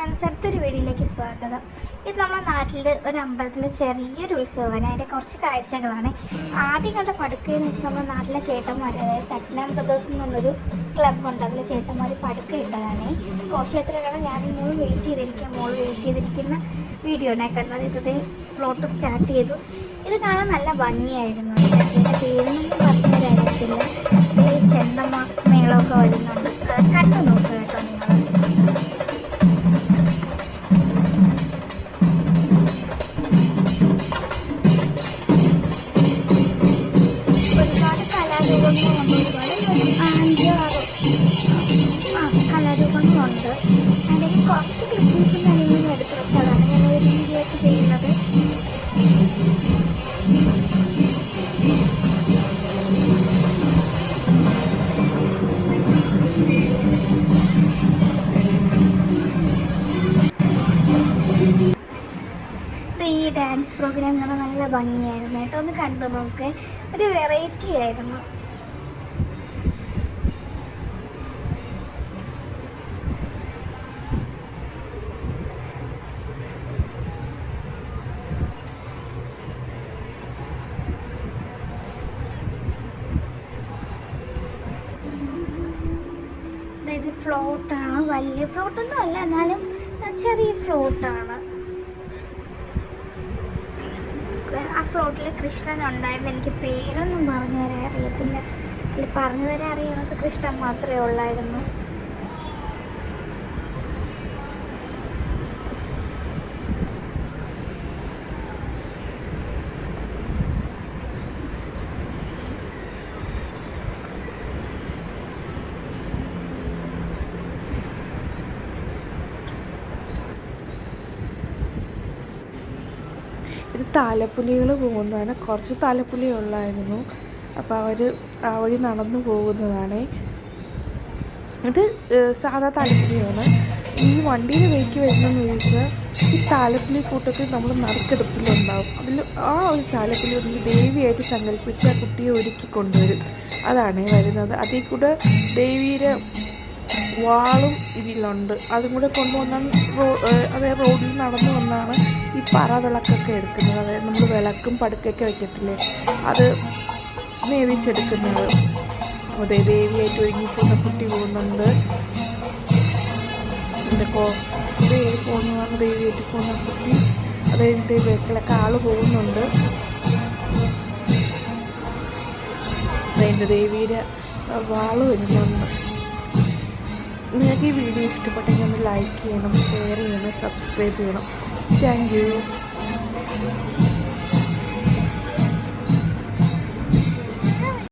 Friends, അടുത്തൊരു വീഡിയോയിലേക്ക് സ്വാഗതം. ഇത് നമ്മുടെ നാട്ടിൽ ഒരു അമ്പലത്തിൽ ചെറിയൊരു ഉത്സവമാണ്. അതിൻ്റെ കുറച്ച് കാഴ്ചകളാണ്. ആദ്യം കണ്ട പടുക്കയെന്ന് വെച്ചാൽ നമ്മുടെ നാട്ടിലെ ചേട്ടന്മാർ, അതായത് തട്ടിനാം ബ്രദേഴ്സ് എന്നുള്ളൊരു ക്ലബ്ബുണ്ട്. അതിലെ ചേട്ടന്മാർ പടുക്ക ഇട്ടതാണ്. ഘോഷയാത്രകളാണ്. ഞാൻ മോള് വെയിറ്റ് ചെയ്തിരിക്കുന്ന വീഡിയോ ആണ് കണ്ടത്. ഇത് ഫ്ലോട്ട് സ്റ്റാർട്ട് ചെയ്തു. ഇത് കാണാൻ നല്ല ഭംഗിയായിരുന്നു. ഇതിൻ്റെ പേരൊന്നും പറഞ്ഞു തരാറില്ല. ചെണ്ടമ്മ മേളമൊക്കെ വരുന്നുണ്ട്. കണ്ടു നോക്കുക കേട്ടോ നിങ്ങൾ. ഒരുപാട് കലാരൂപങ്ങളുണ്ട്. കലാരൂപങ്ങളുണ്ട്. അല്ലെങ്കിൽ കുറച്ച് ക്ലിപ്പിങ്സും കാര്യങ്ങളും എടുത്ത് വെച്ചതാണ് ഞാൻ ഒരു വീഡിയോ ആയിട്ട് ചെയ്യുന്നത്. ഈ ഡാൻസ് പ്രോഗ്രാം കാണാൻ നല്ല ഭംഗിയായിരുന്നു കേട്ടോ. ഒന്ന് കണ്ടു നോക്ക്. ഒരു വെറൈറ്റി ആയിരുന്നു. ഇത് ഫ്ലോട്ടാണ്. വലിയ ഫ്ലോട്ടൊന്നും അല്ല, എന്നാലും ചെറിയ ഫ്ലോട്ടാണ്. ആ ഫ്ലോട്ടിൽ കൃഷ്ണൻ ഉണ്ടായിരുന്നു. എനിക്ക് പേരൊന്നും പറഞ്ഞു തരാൻ അറിയത്തില്ല. പറഞ്ഞു തരാൻ അറിയുന്നത് കൃഷ്ണൻ മാത്രമേ ഉള്ളായിരുന്നു. ഇത് താലപ്പൊലികൾ പോകുന്നതാണ്. കുറച്ച് താലപ്പൊലി ഉള്ളായിരുന്നു. അപ്പോൾ അവർ ആ വഴി നടന്നു പോകുന്നതാണ്. ഇത് സാധാ താലപ്പൊലിയാണ്. ഈ വണ്ടിയിൽ വെയ്ക്ക് വരുന്നതെന്ന് ചോദിച്ചാൽ ഈ താലപ്പൊലി കൂട്ടത്തിൽ നമ്മൾ നറുക്കെടുപ്പിലുണ്ടാവും. അതിൽ ആ ഒരു താലപ്പൊലി ഒരു ദേവിയായിട്ട് സങ്കല്പിച്ച് ആ കുട്ടിയെ ഒരുക്കി കൊണ്ടുവരും. അതാണ് വരുന്നത്. അതിൽ കൂടെ ദേവിയുടെ വാളും ഇതിലുണ്ട്. അതും കൂടെ കൊണ്ടുവന്നാണ് അതായത് റോഡിൽ നടന്നു വന്നാണ് ഈ പറ വിളക്കൊക്കെ എടുക്കുന്നത്. അതായത് നമ്മൾ വിളക്കും പടുക്കൊക്കെ വയ്ക്കത്തില്ലേ, അത് നേദിച്ചെടുക്കുന്നത്. അതെ, ദേവിയായിട്ട് ഒരുങ്ങിപ്പോകുന്ന കുട്ടി പോകുന്നുണ്ട്. ദേവി പോകുന്നതാണ് ദേവിയായിട്ട് പോകുന്ന കുട്ടി. അതായത് വീട്ടിലൊക്കെ ആള് പോകുന്നുണ്ട്. അതായത് ദേവിയുടെ വാള് വരുന്നുണ്ട്. നിങ്ങൾക്ക് ഈ വീഡിയോ ഇഷ്ടപ്പെട്ടെങ്കിൽ ഒന്ന് ലൈക്ക് ചെയ്യണം, ഷെയർ ചെയ്യണം, സബ്സ്ക്രൈബ് ചെയ്യണം. Thank you.